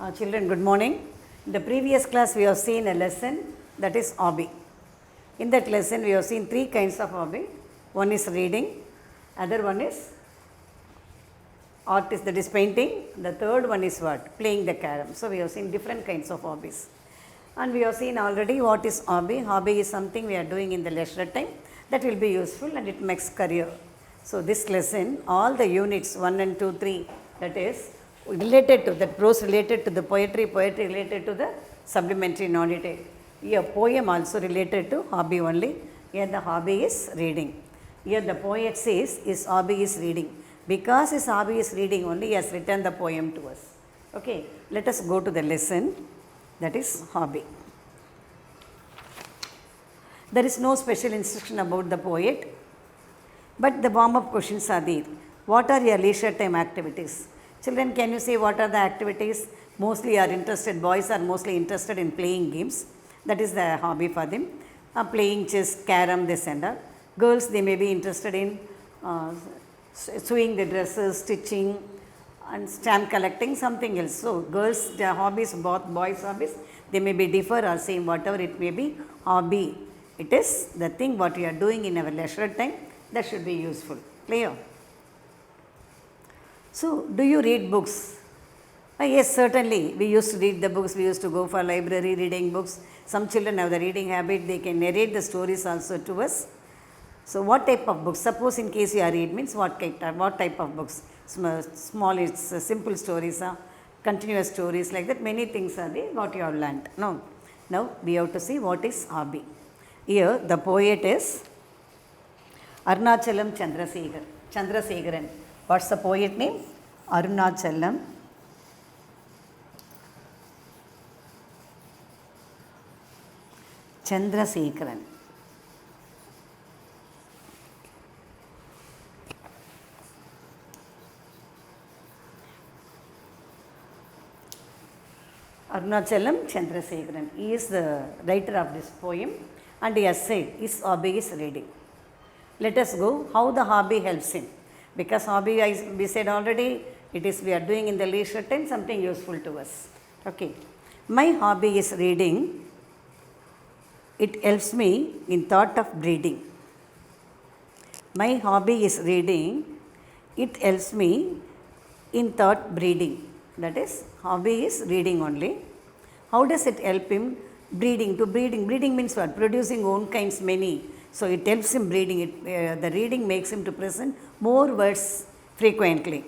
Children, good morning. In the previous class, we have seen a lesson that is hobby. In that lesson, we have seen three kinds of hobby. One is reading, other one is artist, that is painting. The third one is what? Playing the carom. So, we have seen different kinds of hobbies. And we have seen already what is hobby. Hobby is something we are doing in the leisure time that will be useful and it makes career. So, this lesson, all the units 1 and 2, 3, that is related to that, prose related to the poetry, poetry related to the supplementary non-detail. Here poem also related to hobby only. Here the hobby is reading. Here the poet says his hobby is reading. Because his hobby is reading only, he has written the poem to us. Okay, let us go to the lesson, that is hobby. There is no special instruction about the poet, but the warm-up questions are there. What are your leisure time activities? Children, can you say what are the activities? Mostly are interested, boys are mostly interested in playing games. That is the hobby for them. Playing chess, carom, this and that. Girls, they may be interested in sewing the dresses, stitching and stamp collecting, something else. So, girls, their hobbies, both boys' hobbies, they may be differ or same, whatever it may be, hobby. It is the thing what we are doing in our leisure time that should be useful. Clear? So, do you read books? Yes, certainly. We used to read the books. We used to go for library reading books. Some children have the reading habit. They can narrate the stories also to us. So, what type of books? Suppose in case you are read means what type of books? Small, it's simple stories, continuous stories like that. Many things are there what you have learnt. No. Now, we have to see what is hobby. Here, the poet is Arunachalam Chandrasekharan. What's the poet name? Arunachalam Chandrasekharan. Arunachalam Chandrasekharan. He is the writer of this poem and he has said his hobby is reading. Let us go how the hobby helps him. Because hobby, we said already, it is we are doing in the leisure time something useful to us. Okay. My hobby is reading. It helps me in thought of breeding. My hobby is reading. It helps me in thought breeding. That is, hobby is reading only. How does it help him? Breeding. To breeding. Breeding means what? Producing own kinds many. So, it helps him breeding. The reading makes him to present more words frequently.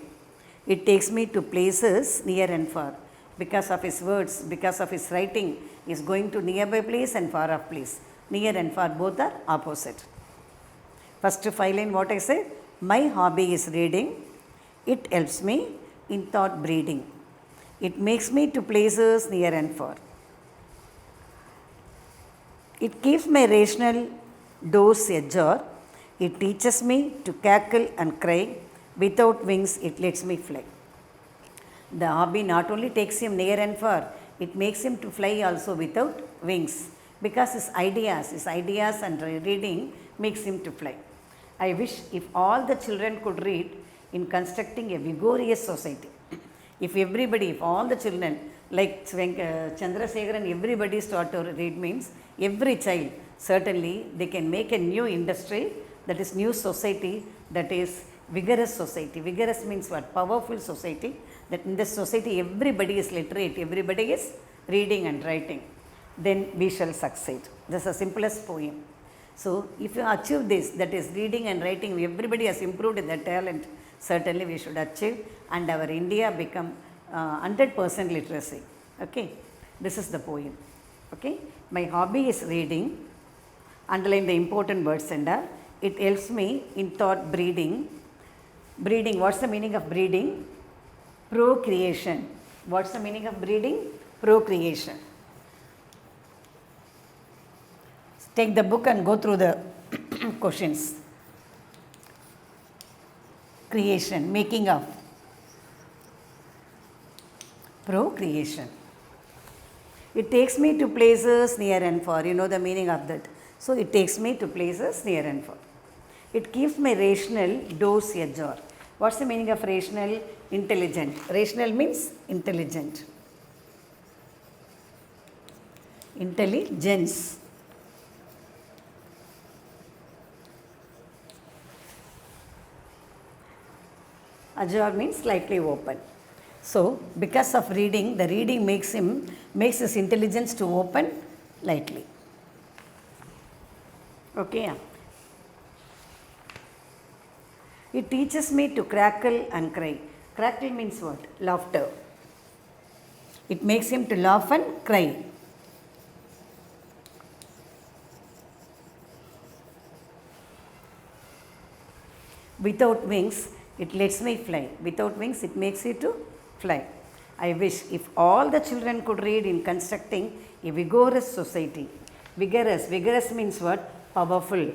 It takes me to places near and far. Because of his words, because of his writing, he is going to nearby place and far off place. Near and far, both are opposite. First 5 line, what I said? My hobby is reading. It helps me in thought breeding. It makes me to places near and far. It keeps my rational doors ajar. It teaches me to cackle and cry. Without wings, it lets me fly. The hobby not only takes him near and far, it makes him to fly also without wings. Because his ideas and reading makes him to fly. I wish if all the children could read in constructing a vigorous society. If all the children, like Chandrasekharan, everybody start to read means, every child, certainly they can make a new industry, that is new society, that is vigorous society. Vigorous means what? Powerful society. That in this society everybody is literate, everybody is reading and writing. Then we shall succeed. This is the simplest poem. So, if you achieve this, that is reading and writing, everybody has improved in their talent, certainly we should achieve and our India become 100% literacy. Okay, this is the poem. Okay, my hobby is reading. Underline the important words and it helps me in thought breeding. Breeding, what's the meaning of breeding? Procreation. What's the meaning of breeding? Procreation. Take the book and go through the questions. Creation, making of. Procreation. It takes me to places near and far. You know the meaning of that. So, it takes me to places near and far. It keeps my rational doors ajar. What's the meaning of rational? Intelligent. Rational means intelligent. Intelligence. Ajar means slightly open. So, because of reading, the reading makes his intelligence to open lightly. Okay. It teaches me to crackle and cry. Crackle means what? Laughter. It makes him to laugh and cry. Without wings, it lets me fly. Without wings, it makes you to fly. I wish if all the children could read in constructing a vigorous society. Vigorous means what? Powerful.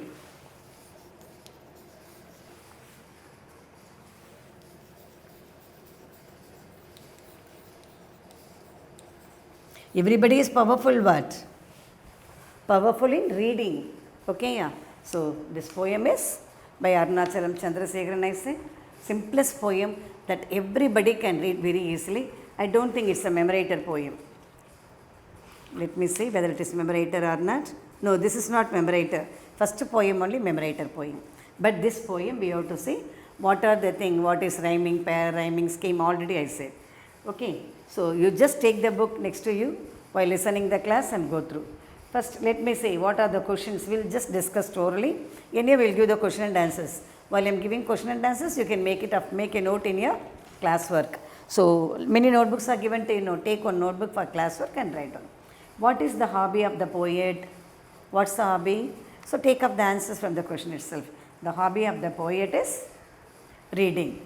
Everybody is powerful what? Powerful in reading. Okay, yeah. So this poem is by Arunachalam Chandrasekharan, I say. Simplest poem that everybody can read very easily. I don't think it's a memorator poem. Let me see whether it is memorator or not. No, this is not memorator. First poem only memorator poem. But this poem we have to see what are the thing, what is rhyming pair, rhyming scheme, already I said. Okay, so you just take the book next to you while listening the class and go through. First, let me say what are the questions. We'll just discuss orally. Anyway, we'll give the question and answers. While I'm giving question and answers, you can make it up, make a note in your classwork. So many notebooks are given to you. Take one notebook for classwork and write down. What is the hobby of the poet? What's the hobby? So take up the answers from the question itself. The hobby of the poet is reading.